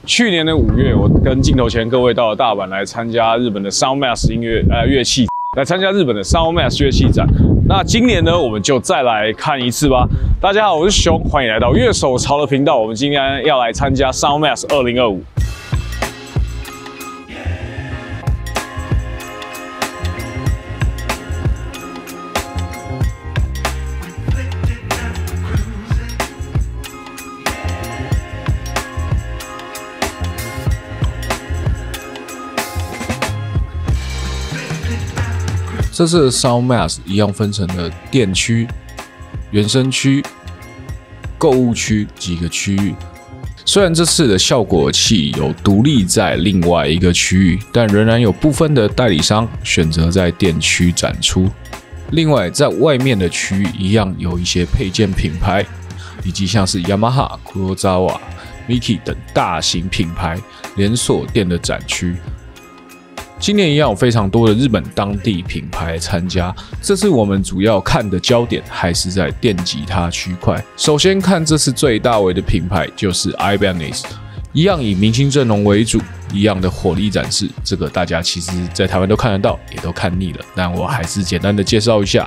去年的5月，我跟镜头前各位到了大阪来参加日本的 Soundmax 乐器，来参加日本的 Soundmax 乐器展。那今年呢，我们就再来看一次吧。大家好，我是熊，欢迎来到乐手潮的频道。我们今天要来参加 Soundmax 2025。这次的 Soundmax 一样分成了店区、原声区、购物区几个区域。虽然这次的效果器有独立在另外一个区域，但仍然有部分的代理商选择在店区展出。另外，在外面的区域一样有一些配件品牌，以及像是 Yamaha、Kurosawa、Miki 等大型品牌连锁店的展区。今年一样有非常多的日本当地品牌参加，这次我们主要看的焦点还是在电吉他区块。首先看这次最大为的品牌就是 Ibanez， 一样以明星阵容为主，一样的火力展示，这个大家其实在台湾都看得到，也都看腻了，但我还是简单的介绍一下。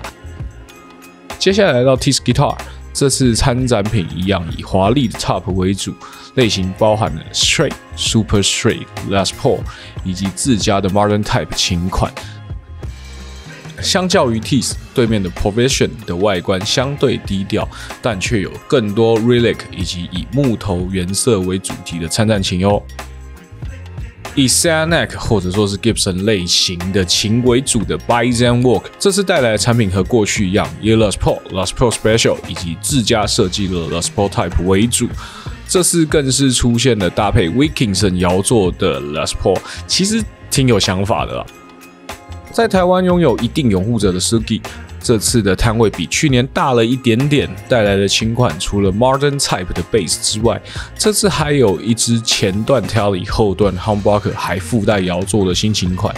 接下来来到 Tiss Guitar， 这次参展品一样以华丽的 Top 为主，类型包含了 Straight、Super Straight、Les Paul 以及自家的 Modern Type 琴款。相较于 Tiss 对面的 Provision 的外观相对低调，但却有更多 Relic 以及以木头原色为主题的参战琴哦。以 Saranac 或者说是 Gibson 类型的琴为主的 Bison Walk， 这次带来的产品和过去一样，以 Les Paul、Les Paul Special 以及自家设计的 Les Paul Type 为主。这次更是出现了搭配 Wilkinson 摇座的 Les Paul， 其实挺有想法的啦。在台湾拥有一定拥护者的 Suzuki， 这次的摊位比去年大了一点点，带来的琴款除了 Modern Type 的 Bass 之外，这次还有一支前段 Tele 后段 Humbucker 还附带摇座的新琴款。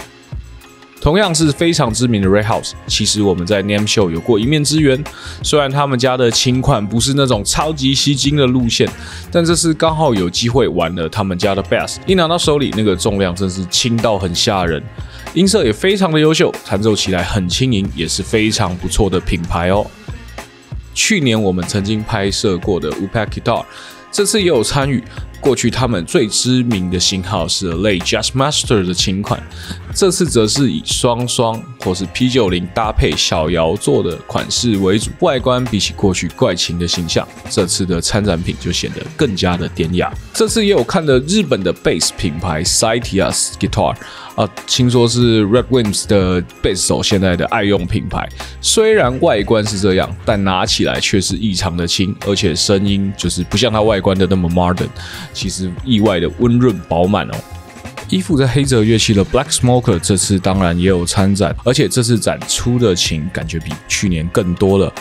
同样是非常知名的 Red House， 其实我们在 NAMM Show 有过一面之缘。虽然他们家的琴款不是那种超级吸睛的路线，但这次刚好有机会玩了他们家的 Bass， 一拿到手里那个重量真是轻到很吓人，音色也非常的优秀，弹奏起来很轻盈，也是非常不错的品牌哦。去年我们曾经拍摄过的 Upac Guitar， 这次也有参与。过去他们最知名的型号是 Lay Jazzmaster 的琴款，这次则是以双或是 P90 搭配小摇座的款式为主，外观比起过去怪琴的形象，这次的参展品就显得更加的典雅。这次也有看了日本的 Bass 品牌 Saitias Guitar， 听说是 Red Wimps 的 Bass 手现在的爱用品牌。虽然外观是这样，但拿起来却是异常的轻，而且声音就是不像它外观的那么 modern。其实意外的温润饱满哦。依附在黑泽乐器的 Black Smoker 这次当然也有参展，而且这次展出的琴感觉比去年更多了。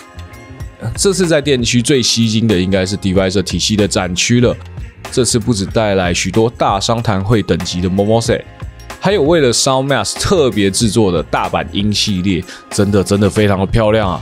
这次在店区最吸睛的应该是 Divisor 体系的展区了。这次不只带来许多大商谈会等级的 Momose， 还有为了 Soundmax 特别制作的大阪音系列，真的非常的漂亮啊。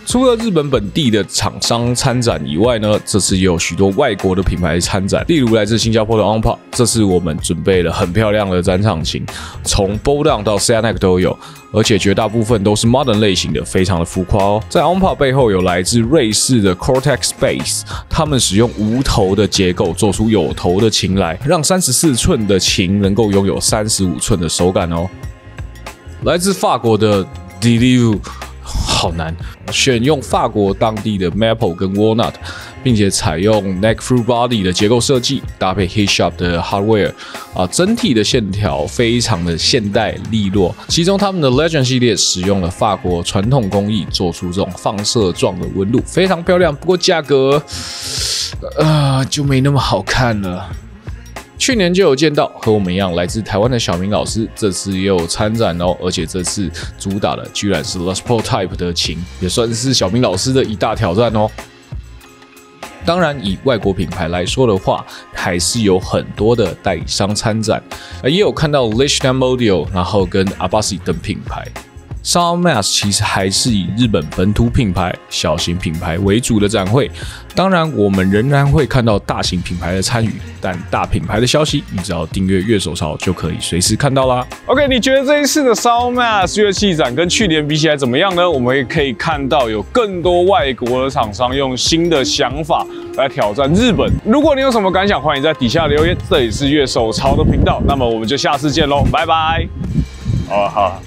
除了日本本地的厂商参展以外呢，这次也有许多外国的品牌参展，例如来自新加坡的 OnPop， 这次我们准备了很漂亮的展场琴，从 Bowdown 到 Saranac 都有，而且绝大部分都是 Modern 类型的，非常的浮夸哦。在 OnPop 背后有来自瑞士的 Cortex Bass， 他们使用无头的结构做出有头的琴来，让34寸的琴能够拥有35寸的手感哦。来自法国的 Deliu。好难，选用法国当地的 Maple 跟 Walnut， 并且采用 Neck Through Body 的结构设计，搭配 Hit Shop 的 Hardware， 整体的线条非常的现代利落。其中他们的 Legend 系列使用了法国传统工艺，做出这种放射状的纹路，非常漂亮。不过价格，就没那么好看了。去年就有见到和我们一样来自台湾的小明老师，这次也有参展哦，而且这次主打的居然是 Les Paul Type 的琴，也算是小明老师的一大挑战哦。当然，以外国品牌来说的话，还是有很多的代理商参展，也有看到 Lichtenstein Audio， 然后跟 Abasi 等品牌。SOUNDMASS 其实还是以日本本土品牌、小型品牌为主的展会。当然，我们仍然会看到大型品牌的参与，但大品牌的消息，你只要订阅乐手潮就可以随时看到啦。OK， 你觉得这一次的 SOUNDMASS 乐器展跟去年比起来怎么样呢？我们也可以看到有更多外国的厂商用新的想法来挑战日本。如果你有什么感想，欢迎在底下留言。这里是乐手潮的频道，那么我们就下次见喽，拜拜。好。